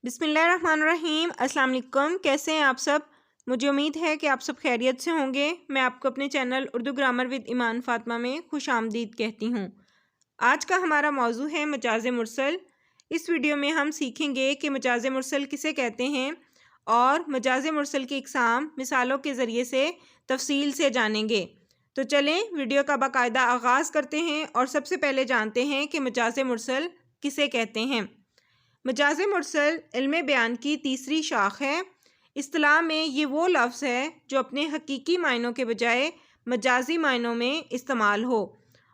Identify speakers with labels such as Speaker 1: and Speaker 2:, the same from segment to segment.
Speaker 1: بسم اللہ الرحمن الرحیم۔ السلام علیکم، کیسے ہیں آپ سب؟ مجھے امید ہے کہ آپ سب خیریت سے ہوں گے۔ میں آپ کو اپنے چینل اردو گرامر ود ایمان فاطمہ میں خوش آمدید کہتی ہوں۔ آج کا ہمارا موضوع ہے مجاز مرسل۔ اس ویڈیو میں ہم سیکھیں گے کہ مجاز مرسل کسے کہتے ہیں اور مجاز مرسل کی اقسام مثالوں کے ذریعے سے تفصیل سے جانیں گے۔ تو چلیں ویڈیو کا باقاعدہ آغاز کرتے ہیں اور سب سے پہلے جانتے ہیں کہ مجاز مرسل کسے کہتے ہیں۔ مجاز مرسل علم بیان کی تیسری شاخ ہے۔ اصطلاح میں یہ وہ لفظ ہے جو اپنے حقیقی معنوں کے بجائے مجازی معنوں میں استعمال ہو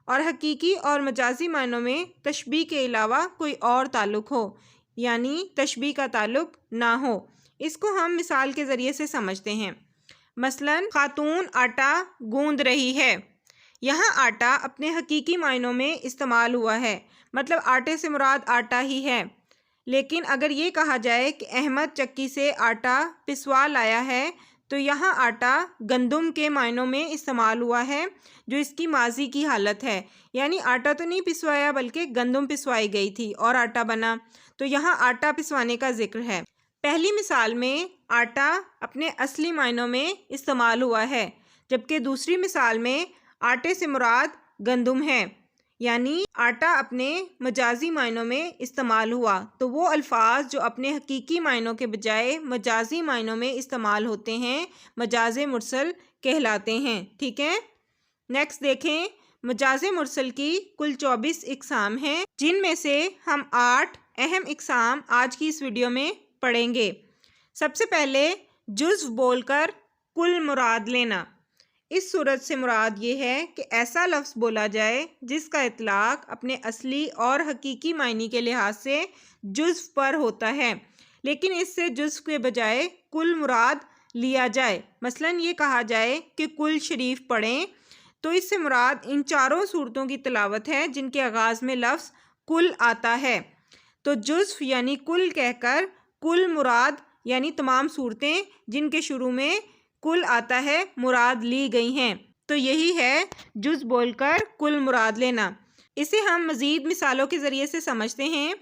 Speaker 1: اور حقیقی اور مجازی معنوں میں تشبیہ کے علاوہ کوئی اور تعلق ہو، یعنی تشبیہ کا تعلق نہ ہو۔ اس کو ہم مثال کے ذریعے سے سمجھتے ہیں۔ مثلا خاتون آٹا گوندھ رہی ہے۔ یہاں آٹا اپنے حقیقی معنوں میں استعمال ہوا ہے، مطلب آٹے سے مراد آٹا ہی ہے۔ لیکن اگر یہ کہا جائے کہ احمد چکی سے آٹا پسوا لایا ہے تو یہاں آٹا گندم کے معنوں میں استعمال ہوا ہے جو اس کی ماضی کی حالت ہے، یعنی آٹا تو نہیں پسوایا بلکہ گندم پسوائی گئی تھی اور آٹا بنا، تو یہاں آٹا پسوانے کا ذکر ہے۔ پہلی مثال میں آٹا اپنے اصلی معنوں میں استعمال ہوا ہے، جبکہ دوسری مثال میں آٹے سے مراد گندم ہے، یعنی آٹا اپنے مجازی معنوں میں استعمال ہوا۔ تو وہ الفاظ جو اپنے حقیقی معنوں کے بجائے مجازی معنوں میں استعمال ہوتے ہیں مجاز مرسل کہلاتے ہیں، ٹھیک ہے؟ نیکسٹ دیکھیں، مجاز مرسل کی کل 24 اقسام ہیں، جن میں سے ہم 8 اہم اقسام آج کی اس ویڈیو میں پڑھیں گے۔ سب سے پہلے جزو بول کر کل مراد لینا۔ اس صورت سے مراد یہ ہے کہ ایسا لفظ بولا جائے جس کا اطلاق اپنے اصلی اور حقیقی معنی کے لحاظ سے جزو پر ہوتا ہے، لیکن اس سے جزو کے بجائے کل مراد لیا جائے۔ مثلا یہ کہا جائے کہ کل شریف پڑھیں، تو اس سے مراد ان چاروں صورتوں کی تلاوت ہے جن کے آغاز میں لفظ کل آتا ہے۔ تو جزو یعنی کل کہہ کر کل مراد یعنی تمام صورتیں جن کے شروع میں کل آتا ہے مراد لی گئی ہیں، تو یہی ہے جز بول کر کل مراد لینا۔ اسے ہم مزید مثالوں کے ذریعے سے سمجھتے ہیں۔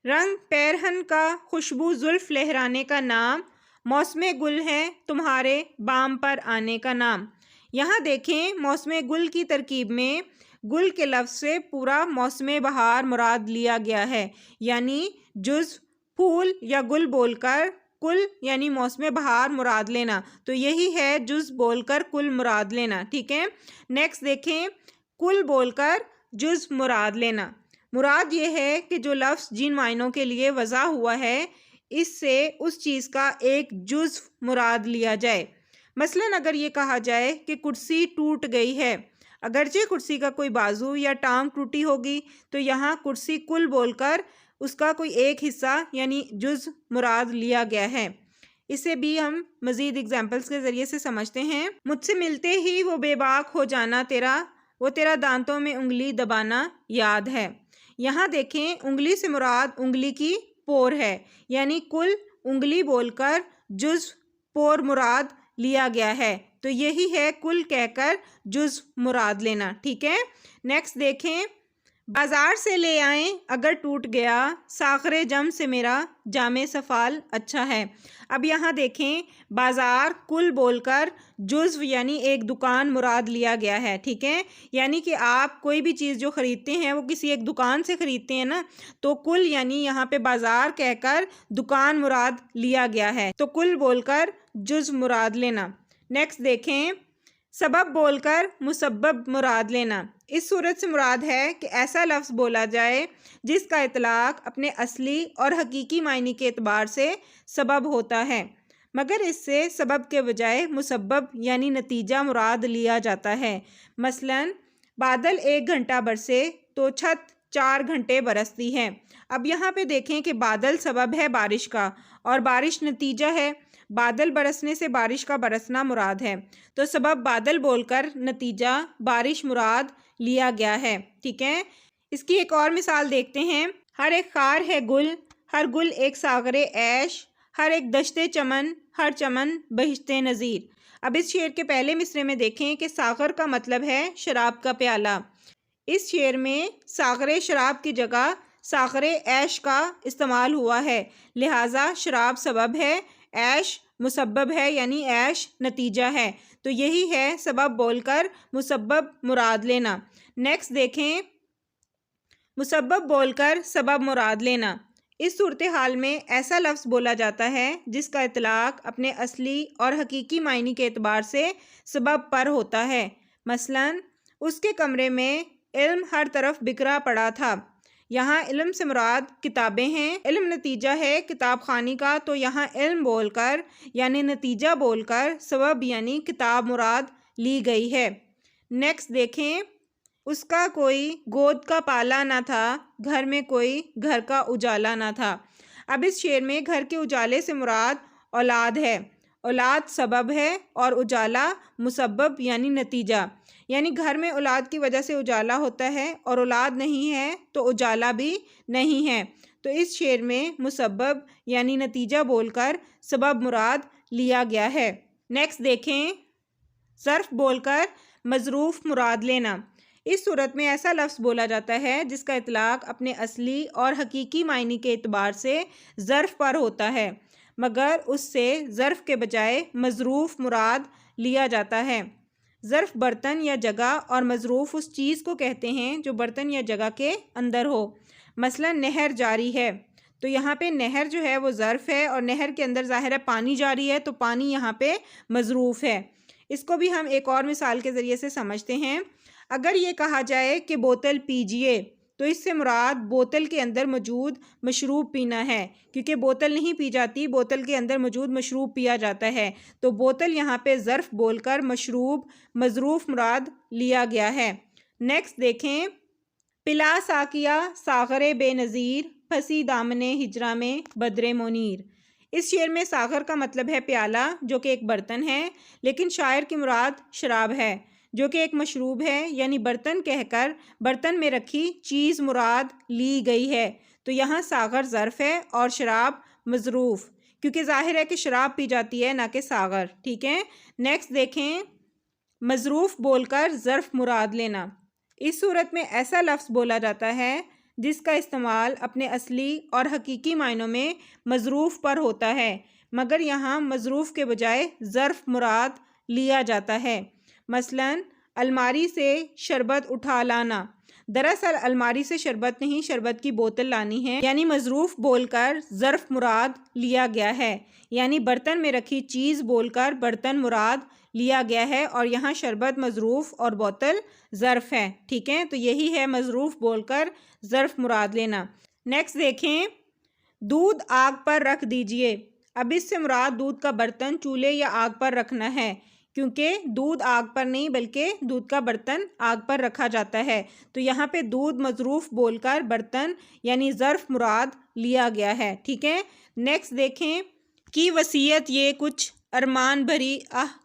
Speaker 1: رنگ پیرہن کا خوشبو زلف لہرانے کا نام، موسم گل ہے تمہارے بام پر آنے کا نام۔ یہاں دیکھیں موسم گل کی ترکیب میں گل کے لفظ سے پورا موسم بہار مراد لیا گیا ہے، یعنی جز پھول یا گل بول کر کل یعنی موسم بہار مراد لینا، تو یہی ہے جز بول کر کل مراد لینا، ٹھیک ہے؟ نیکسٹ دیکھیں، کل بول کر جز مراد لینا۔ مراد یہ ہے کہ جو لفظ جن معنوں کے لیے وضع ہوا ہے اس سے اس چیز کا ایک جز مراد لیا جائے۔ مثلا اگر یہ کہا جائے کہ کرسی ٹوٹ گئی ہے، اگرچہ کرسی کا کوئی بازو یا ٹانگ ٹوٹی ہوگی، تو یہاں کرسی کل بول کر اس کا کوئی ایک حصہ یعنی جز مراد لیا گیا ہے۔ اسے بھی ہم مزید اگزامپلس کے ذریعے سے سمجھتے ہیں۔ مجھ سے ملتے ہی وہ بے باک ہو جانا تیرا، وہ تیرا دانتوں میں انگلی دبانا یاد ہے۔ یہاں دیکھیں انگلی سے مراد انگلی کی پور ہے، یعنی کل انگلی بول کر جز پور مراد لیا گیا ہے، تو یہی ہے کل کہہ کر جز مراد لینا، ٹھیک ہے؟ نیکسٹ دیکھیں، بازار سے لے آئیں اگر ٹوٹ گیا، ساغر جم سے میرا جام سفال اچھا ہے۔ اب یہاں دیکھیں بازار کل بول کر جزو یعنی ایک دکان مراد لیا گیا ہے، ٹھیک ہے؟ یعنی کہ آپ کوئی بھی چیز جو خریدتے ہیں وہ کسی ایک دکان سے خریدتے ہیں نا، تو کل یعنی یہاں پہ بازار کہہ کر دکان مراد لیا گیا ہے، تو کل بول کر جز مراد لینا۔ نیکسٹ دیکھیں، سبب بول کر مسبب مراد لینا۔ اس صورت سے مراد ہے کہ ایسا لفظ بولا جائے جس کا اطلاق اپنے اصلی اور حقیقی معنی کے اعتبار سے سبب ہوتا ہے، مگر اس سے سبب کے بجائے مسبب یعنی نتیجہ مراد لیا جاتا ہے۔ مثلا بادل 1 گھنٹہ برسے تو چھت 4 گھنٹے برستی ہے۔ اب یہاں پہ دیکھیں کہ بادل سبب ہے بارش کا اور بارش نتیجہ ہے۔ بادل برسنے سے بارش کا برسنا مراد ہے، تو سبب بادل بول کر نتیجہ بارش مراد لیا گیا ہے، ٹھیک ہے؟ اس کی ایک اور مثال دیکھتے ہیں۔ ہر ایک خار ہے گل، ہر گل ایک ساغر عیش، ہر ایک دشتے چمن، ہر چمن بہشت نظیر۔ اب اس شعر کے پہلے مصرعے میں دیکھیں کہ ساغر کا مطلب ہے شراب کا پیالہ۔ اس شعر میں ساغر شراب کی جگہ ساغر عیش کا استعمال ہوا ہے، لہٰذا شراب سبب ہے، عیش مسبب ہے یعنی عیش نتیجہ ہے۔ تو یہی ہے سبب بول کر مسبب مراد لینا۔ نیکسٹ دیکھیں، مسبب بول کر سبب مراد لینا۔ اس صورتحال میں ایسا لفظ بولا جاتا ہے جس کا اطلاق اپنے اصلی اور حقیقی معنی کے اعتبار سے سبب پر ہوتا ہے۔ مثلاً اس کے کمرے میں علم ہر طرف بکھرا پڑا تھا۔ یہاں علم سے مراد کتابیں ہیں، علم نتیجہ ہے کتاب خوانی کا، تو یہاں علم بول کر یعنی نتیجہ بول کر سبب یعنی کتاب مراد لی گئی ہے۔ نیکسٹ دیکھیں، اس کا کوئی گود کا پالا نہ تھا، گھر میں کوئی گھر کا اجالا نہ تھا۔ اب اس شعر میں گھر کے اجالے سے مراد اولاد ہے، اولاد سبب ہے اور اجالا مسبب یعنی نتیجہ، یعنی گھر میں اولاد کی وجہ سے اجالا ہوتا ہے اور اولاد نہیں ہے تو اجالا بھی نہیں ہے۔ تو اس شعر میں مسبب یعنی نتیجہ بول کر سبب مراد لیا گیا ہے۔ نیکسٹ دیکھیں، ظرف بول کر مظروف مراد لینا۔ اس صورت میں ایسا لفظ بولا جاتا ہے جس کا اطلاق اپنے اصلی اور حقیقی معنی کے اعتبار سے ظرف پر ہوتا ہے، مگر اس سے ظرف کے بجائے مظروف مراد لیا جاتا ہے۔ ظرف برتن یا جگہ اور مظروف اس چیز کو کہتے ہیں جو برتن یا جگہ کے اندر ہو۔ مثلا نہر جاری ہے، تو یہاں پہ نہر جو ہے وہ ظرف ہے اور نہر کے اندر ظاہر ہے پانی جاری ہے، تو پانی یہاں پہ مظروف ہے۔ اس کو بھی ہم ایک اور مثال کے ذریعے سے سمجھتے ہیں۔ اگر یہ کہا جائے کہ بوتل پیجئے، تو اس سے مراد بوتل کے اندر موجود مشروب پینا ہے، کیونکہ بوتل نہیں پی جاتی، بوتل کے اندر موجود مشروب پیا جاتا ہے۔ تو بوتل یہاں پہ ظرف بول کر مشروب مظروف مراد لیا گیا ہے۔ نیکسٹ دیکھیں، پلا ساقیہ ساغر بے نظیر، پھنسی دامن ہجرا میں بدر منیر۔ اس شعر میں ساغر کا مطلب ہے پیالہ، جو کہ ایک برتن ہے، لیکن شاعر کی مراد شراب ہے جو کہ ایک مشروب ہے، یعنی برتن کہہ کر برتن میں رکھی چیز مراد لی گئی ہے۔ تو یہاں ساغر ظرف ہے اور شراب مظروف، کیونکہ ظاہر ہے کہ شراب پی جاتی ہے نہ کہ ساغر، ٹھیک ہے۔ نیکسٹ دیکھیں، مظروف بول کر ظرف مراد لینا۔ اس صورت میں ایسا لفظ بولا جاتا ہے جس کا استعمال اپنے اصلی اور حقیقی معنوں میں مظروف پر ہوتا ہے، مگر یہاں مظروف کے بجائے ظرف مراد لیا جاتا ہے۔ مثلاً الماری سے شربت اٹھا لانا، دراصل الماری سے شربت نہیں، شربت کی بوتل لانی ہے، یعنی مظروف بول کر ظرف مراد لیا گیا ہے، یعنی برتن میں رکھی چیز بول کر برتن مراد لیا گیا ہے، اور یہاں شربت مظروف اور بوتل ظرف ہے، ٹھیک ہے۔ تو یہی ہے مظروف بول کر ظرف مراد لینا۔ نیکسٹ دیکھیں، دودھ آگ پر رکھ دیجئے۔ اب اس سے مراد دودھ کا برتن چولہے یا آگ پر رکھنا ہے، کیونکہ دودھ آگ پر نہیں بلکہ دودھ کا برتن آگ پر رکھا جاتا ہے۔ تو یہاں پہ دودھ مظروف بول کر برتن یعنی ظرف مراد لیا گیا ہے، ٹھیک ہے۔ نیکسٹ دیکھیں، کی وصیت یہ کچھ ارمان بھری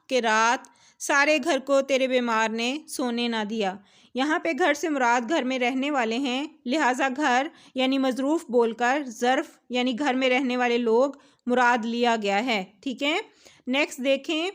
Speaker 1: کہ رات، سارے گھر کو تیرے بیمار نے سونے نہ دیا۔ یہاں پہ گھر سے مراد گھر میں رہنے والے ہیں، لہٰذا گھر یعنی مظروف بول کر ظرف یعنی گھر میں رہنے والے لوگ مراد لیا گیا ہے، ٹھیک ہے۔ نیکسٹ دیکھیں،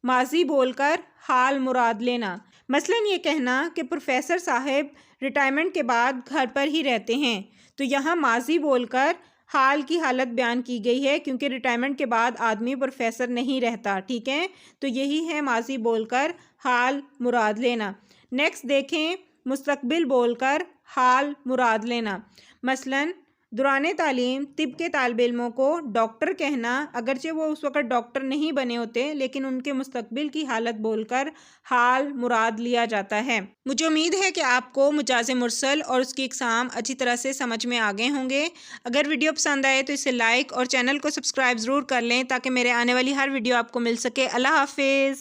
Speaker 1: ماضی بول کر حال مراد لینا۔ مثلاً یہ کہنا کہ پروفیسر صاحب ریٹائرمنٹ کے بعد گھر پر ہی رہتے ہیں، تو یہاں ماضی بول کر حال کی حالت بیان کی گئی ہے، کیونکہ ریٹائرمنٹ کے بعد آدمی پروفیسر نہیں رہتا، ٹھیک ہے۔ تو یہی ہے ماضی بول کر حال مراد لینا۔ نیکسٹ دیکھیں، مستقبل بول کر حال مراد لینا۔ مثلاً دوران تعلیم طب کے طالب علموں کو ڈاکٹر کہنا، اگرچہ وہ اس وقت ڈاکٹر نہیں بنے ہوتے، لیکن ان کے مستقبل کی حالت بول کر حال مراد لیا جاتا ہے۔ مجھے امید ہے کہ آپ کو مجاز مرسل اور اس کی اقسام اچھی طرح سے سمجھ میں آ گئے ہوں گے۔ اگر ویڈیو پسند آئے تو اسے لائک اور چینل کو سبسکرائب ضرور کر لیں تاکہ میرے آنے والی ہر ویڈیو آپ کو مل سکے۔ اللہ حافظ۔